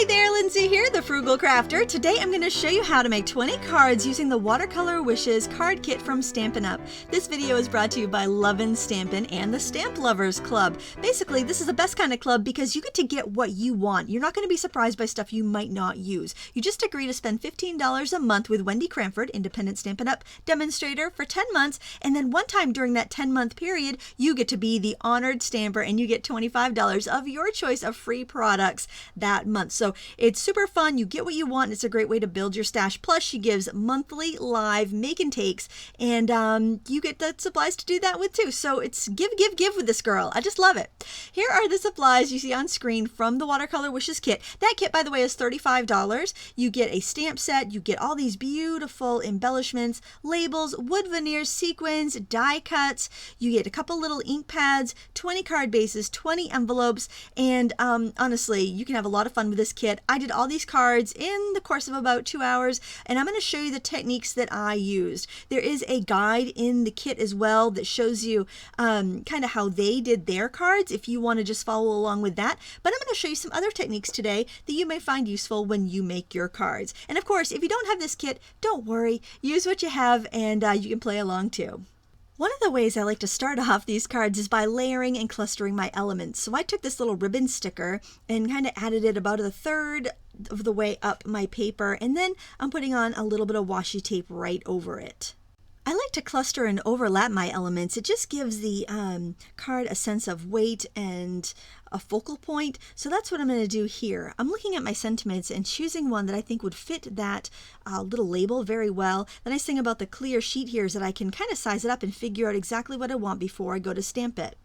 Hi there, Lindsay here, the Frugal Crafter. Today I'm going to show you how to make 20 cards using the Watercolor Wishes Card Kit from Stampin' Up. This video is brought to you by Lovin' Stampin' and the Stamp Lovers Club. Basically, this is the best kind of club because you get to get what you want. You're not going to be surprised by stuff you might not use. You just agree to spend $15 a month with Wendy Cranford, independent Stampin' Up demonstrator, for 10 months, and then one time during that 10-month period, you get to be the honored stamper and you get $25 of your choice of free products that month. So it's super fun. You get what you want. It's a great way to build your stash. Plus, she gives monthly live make and takes, and you get the supplies to do that with too. So it's give with this girl. I just love it. Here are the supplies you see on screen from the Watercolor Wishes Kit. That kit, by the way, is $35. You get a stamp set. You get all these beautiful embellishments, labels, wood veneers, sequins, die cuts. You get a couple little ink pads, 20 card bases, 20 envelopes, and honestly, you can have a lot of fun with this kit. I did all these cards in the course of about 2 hours, and I'm going to show you the techniques that I used. There is a guide in the kit as well that shows you kind of how they did their cards if you want to just follow along with that. But I'm going to show you some other techniques today that you may find useful when you make your cards. And of course, if you don't have this kit, don't worry. Use what you have, and you can play along too. One of the ways I like to start off these cards is by layering and clustering my elements. So I took this little ribbon sticker and kind of added it about a third of the way up my paper, and then I'm putting on a little bit of washi tape right over it. I like to cluster and overlap my elements. It just gives the card a sense of weight and a focal point. So that's what I'm going to do here. I'm looking at my sentiments and choosing one that I think would fit that little label very well. The nice thing about the clear sheet here is that I can kind of size it up and figure out exactly what I want before I go to stamp it.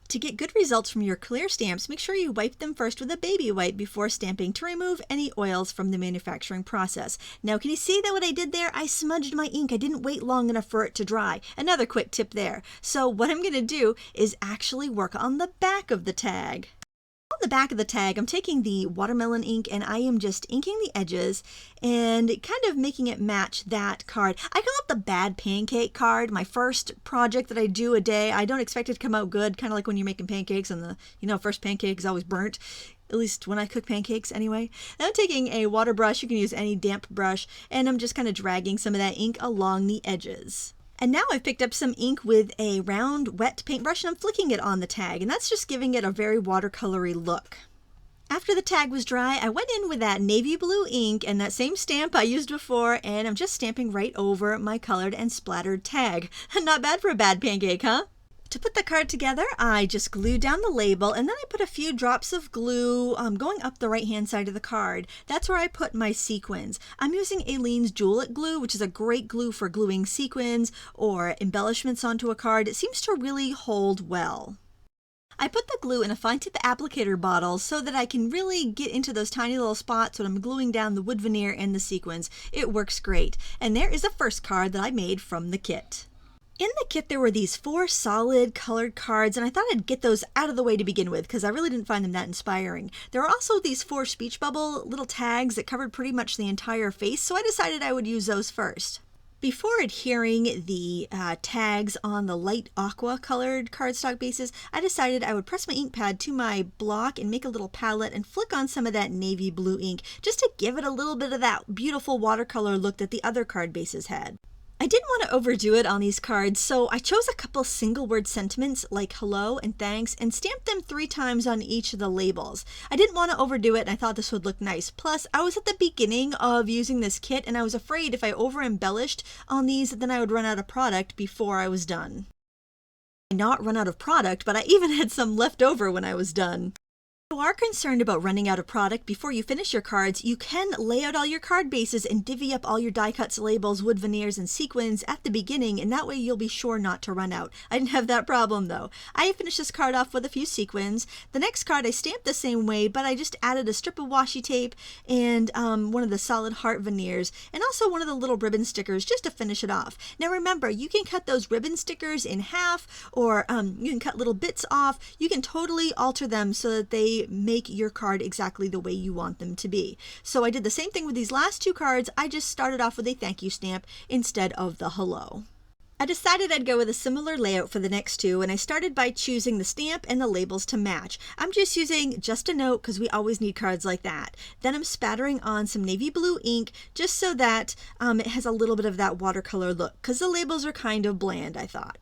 To get good results from your clear stamps, make sure you wipe them first with a baby wipe before stamping to remove any oils from the manufacturing process. Now, can you see that what I did there? I smudged my ink. I didn't wait long enough for it to dry. Another quick tip there. So what I'm going to do is actually work on the back of the tag. On the back of the tag, I'm taking the watermelon ink and I am just inking the edges and kind of making it match that card. I call it the bad pancake card, my first project that I do a day. I don't expect it to come out good, kind of like when you're making pancakes and the first pancake is always burnt. At least when I cook pancakes anyway. And I'm taking a water brush, you can use any damp brush, and I'm just kind of dragging some of that ink along the edges. And now I've picked up some ink with a round wet paintbrush and I'm flicking it on the tag, and that's just giving it a very watercolory look. After the tag was dry, I went in with that navy blue ink and that same stamp I used before, and I'm just stamping right over my colored and splattered tag. Not bad for a bad pancake, huh? To put the card together, I just glued down the label and then I put a few drops of glue going up the right-hand side of the card. That's where I put my sequins. I'm using Aleene's Jewelette glue, which is a great glue for gluing sequins or embellishments onto a card. It seems to really hold well. I put the glue in a fine tip applicator bottle so that I can really get into those tiny little spots when I'm gluing down the wood veneer and the sequins. It works great. And there is the first card that I made from the kit. In the kit, there were these 4 solid colored cards, and I thought I'd get those out of the way to begin with because I really didn't find them that inspiring. There were also these 4 speech bubble little tags that covered pretty much the entire face, so I decided I would use those first. Before adhering the tags on the light aqua colored cardstock bases, I decided I would press my ink pad to my block and make a little palette and flick on some of that navy blue ink just to give it a little bit of that beautiful watercolor look that the other card bases had. I didn't want to overdo it on these cards, so I chose a couple single word sentiments like hello and thanks and stamped them 3 times on each of the labels. I didn't want to overdo it and I thought this would look nice. Plus, I was at the beginning of using this kit and I was afraid if I over embellished on these then I would run out of product before I was done. Not run out of product, but I even had some left over when I was done. If you are concerned about running out of product before you finish your cards, you can lay out all your card bases and divvy up all your die cuts, labels, wood veneers, and sequins at the beginning, and that way you'll be sure not to run out. I didn't have that problem though. I finished this card off with a few sequins. The next card I stamped the same way, but I just added a strip of washi tape and one of the solid heart veneers, and also one of the little ribbon stickers just to finish it off. Now remember, you can cut those ribbon stickers in half, or you can cut little bits off. You can totally alter them so that they make your card exactly the way you want them to be. So I did the same thing with these last 2 cards. I just started off with a thank you stamp instead of the hello. I decided I'd go with a similar layout for the next two, and I started by choosing the stamp and the labels to match. I'm just using Just a Note because we always need cards like that. Then I'm spattering on some navy blue ink just so that it has a little bit of that watercolor look because the labels are kind of bland, I thought.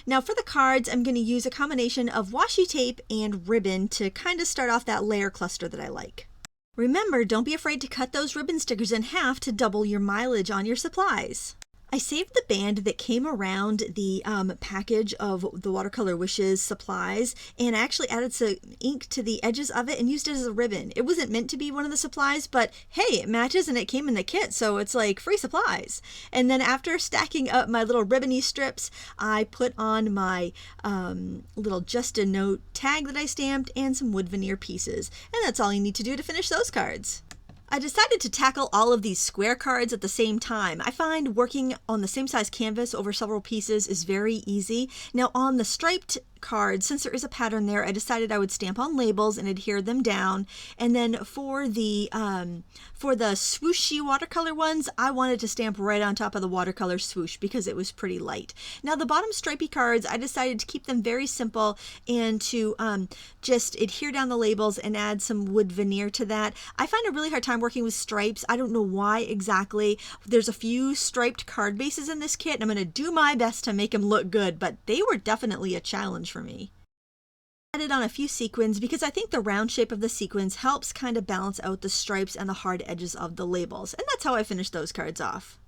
Now for the cards, I'm going to use a combination of washi tape and ribbon to kind of start off that layer cluster that I like. Remember, don't be afraid to cut those ribbon stickers in half to double your mileage on your supplies. I saved the band that came around the package of the Watercolor Wishes supplies, and I actually added some ink to the edges of it and used it as a ribbon. It wasn't meant to be one of the supplies, but hey, it matches and it came in the kit, so it's like free supplies. And then after stacking up my little ribbony strips, I put on my little Just a Note tag that I stamped and some wood veneer pieces. And that's all you need to do to finish those cards. I decided to tackle all of these square cards at the same time. I find working on the same size canvas over several pieces is very easy. Now on the striped cards, since there is a pattern there, I decided I would stamp on labels and adhere them down. And then for the swooshy watercolor ones, I wanted to stamp right on top of the watercolor swoosh because it was pretty light. Now the bottom stripey cards, I decided to keep them very simple and to just adhere down the labels and add some wood veneer to that. I find a really hard time working with stripes. I don't know why exactly. There's a few striped card bases in this kit and I'm going to do my best to make them look good, but they were definitely a challenge for me. I added on a few sequins because I think the round shape of the sequins helps kind of balance out the stripes and the hard edges of the labels, and that's how I finished those cards off.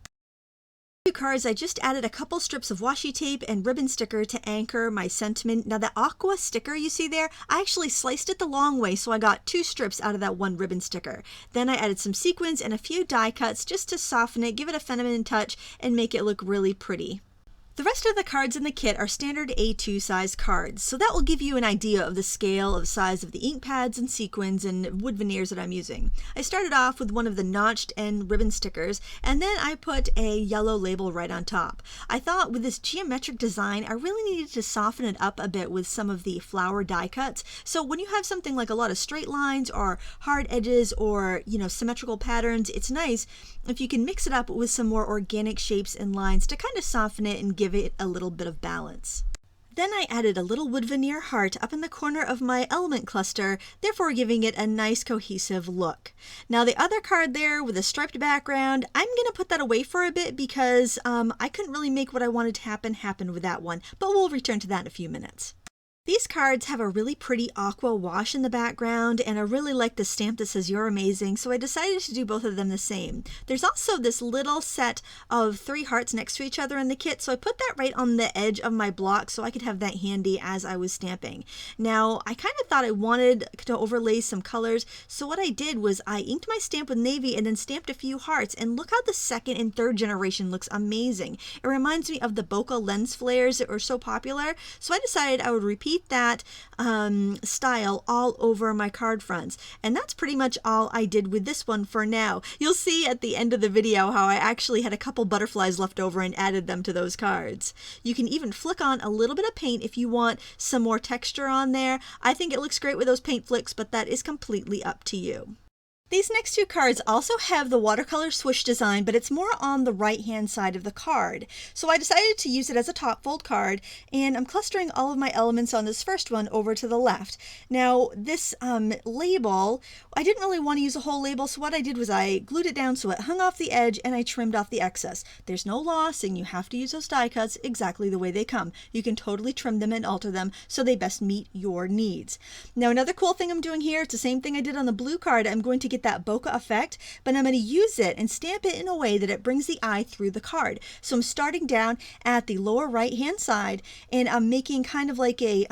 Cards, I just added a couple strips of washi tape and ribbon sticker to anchor my sentiment. Now the aqua sticker you see there, I actually sliced it the long way, so I got 2 strips out of that one ribbon sticker. Then I added some sequins and a few die cuts just to soften it, give it a feminine touch, and make it look really pretty. The rest of the cards in the kit are standard A2 size cards, so that will give you an idea of the scale of size of the ink pads and sequins and wood veneers that I'm using. I started off with one of the notched end ribbon stickers, and then I put a yellow label right on top. I thought with this geometric design, I really needed to soften it up a bit with some of the flower die cuts. So when you have something like a lot of straight lines or hard edges or, symmetrical patterns, it's nice if you can mix it up with some more organic shapes and lines to kind of soften it and give it a little bit of balance. Then I added a little wood veneer heart up in the corner of my element cluster, therefore giving it a nice cohesive look. Now the other card there with a striped background, I'm going to put that away for a bit because I couldn't really make what I wanted to happen with that one, but we'll return to that in a few minutes. These cards have a really pretty aqua wash in the background, and I really like the stamp that says "You're amazing," so I decided to do both of them the same. There's also this little set of 3 hearts next to each other in the kit, so I put that right on the edge of my block so I could have that handy as I was stamping. Now, I kind of thought I wanted to overlay some colors, so what I did was I inked my stamp with navy and then stamped a few hearts, and look how the 2nd and 3rd generation looks amazing. It reminds me of the bokeh lens flares that were so popular, so I decided I would repeat that style all over my card fronts, and that's pretty much all I did with this one for now. You'll see at the end of the video how I actually had a couple butterflies left over and added them to those cards. You can even flick on a little bit of paint if you want some more texture on there. I think it looks great with those paint flicks, but that is completely up to you. These next 2 cards also have the watercolor swoosh design, but it's more on the right-hand side of the card. So I decided to use it as a top fold card, and I'm clustering all of my elements on this first one over to the left. Now this label, I didn't really want to use a whole label, so what I did was I glued it down so it hung off the edge and I trimmed off the excess. There's no loss, and you have to use those die cuts exactly the way they come. You can totally trim them and alter them so they best meet your needs. Now another cool thing I'm doing here, it's the same thing I did on the blue card. I'm going to get that bokeh effect, but I'm going to use it and stamp it in a way that it brings the eye through the card. So I'm starting down at the lower right hand side, and I'm making kind of like a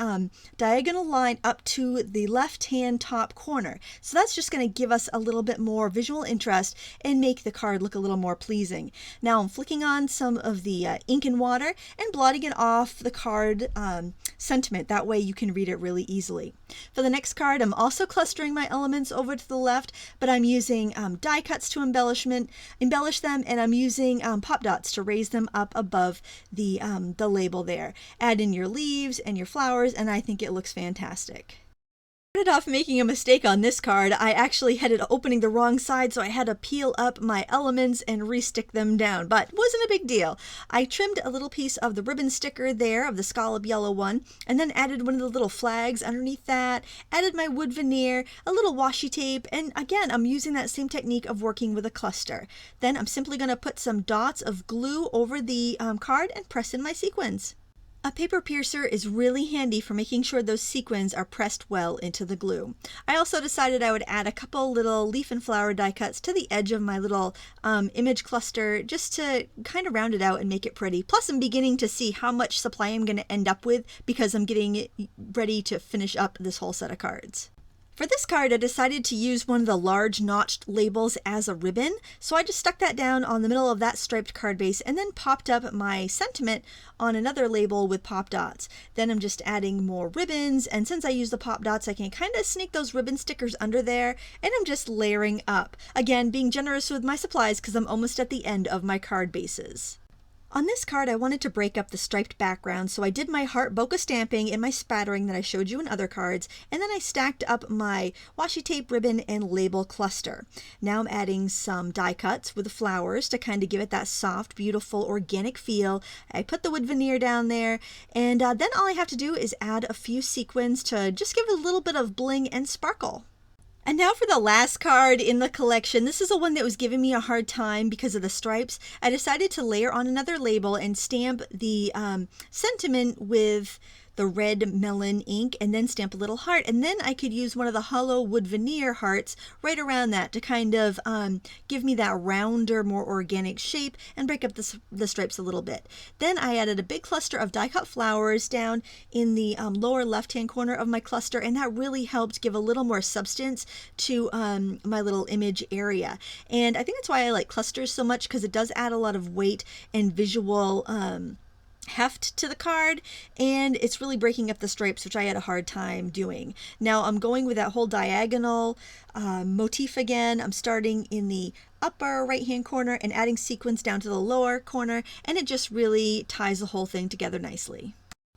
diagonal line up to the left hand top corner. So that's just going to give us a little bit more visual interest and make the card look a little more pleasing. Now I'm flicking on some of the ink and water and blotting it off the card sentiment. That way you can read it really easily. For the next card, I'm also clustering my elements over to the left, but I'm using die cuts to embellish them, and I'm using pop dots to raise them up above the label there. Add in your leaves and your flowers, and I think it looks fantastic. Started off making a mistake on this card. I actually had it opening the wrong side, so I had to peel up my elements and re-stick them down, but wasn't a big deal. I trimmed a little piece of the ribbon sticker there, of the scallop yellow one, and then added one of the little flags underneath that, added my wood veneer, a little washi tape, and again, I'm using that same technique of working with a cluster. Then I'm simply going to put some dots of glue over the card and press in my sequins. A paper piercer is really handy for making sure those sequins are pressed well into the glue. I also decided I would add a couple little leaf and flower die cuts to the edge of my little image cluster just to kind of round it out and make it pretty. Plus I'm beginning to see how much supply I'm going to end up with because I'm getting it ready to finish up this whole set of cards. For this card, I decided to use one of the large notched labels as a ribbon, so I just stuck that down on the middle of that striped card base and then popped up my sentiment on another label with pop dots. Then I'm just adding more ribbons, and since I use the pop dots, I can kind of sneak those ribbon stickers under there, and I'm just layering up. Again, being generous with my supplies because I'm almost at the end of my card bases. On this card, I wanted to break up the striped background, so I did my heart bokeh stamping in my spattering that I showed you in other cards, and then I stacked up my washi tape ribbon and label cluster. Now I'm adding some die cuts with the flowers to kind of give it that soft, beautiful, organic feel. I put the wood veneer down there, and then all I have to do is add a few sequins to just give it a little bit of bling and sparkle. And now for the last card in the collection. This is the one that was giving me a hard time because of the stripes. I decided to layer on another label and stamp the sentiment with the red melon ink and then stamp a little heart, and then I could use one of the hollow wood veneer hearts right around that to kind of give me that rounder, more organic shape and break up the stripes a little bit. Then I added a big cluster of die cut flowers down in the lower left hand corner of my cluster, and that really helped give a little more substance to my little image area. And I think that's why I like clusters so much, because it does add a lot of weight and visual heft to the card, and it's really breaking up the stripes, which I had a hard time doing. Now I'm going with that whole diagonal motif again. I'm starting in the upper right hand corner and adding sequins down to the lower corner, and it just really ties the whole thing together nicely.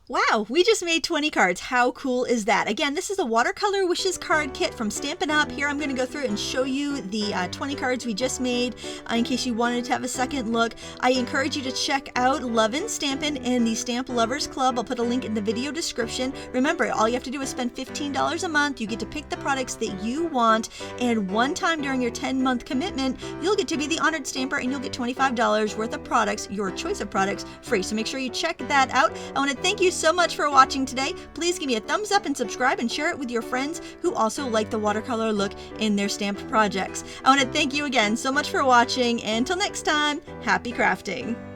Wow, we just made 20 cards. How cool is that? Again, this is the Watercolor Wishes Card Kit from Stampin' Up. Here I'm going to go through and show you the 20 cards we just made in case you wanted to have a second look. I encourage you to check out Lovin' Stampin' and the Stamp Lovers Club. I'll put a link in the video description. Remember, all you have to do is spend $15 a month. You get to pick the products that you want, and one time during your 10-month commitment, you'll get to be the honored stamper and you'll get $25 worth of products, your choice of products, free. So make sure you check that out. I want to thank you so much for watching today. Please give me a thumbs up and subscribe and share it with your friends who also like the watercolor look in their stamped projects. I want to thank you again so much for watching, and until next time, happy crafting!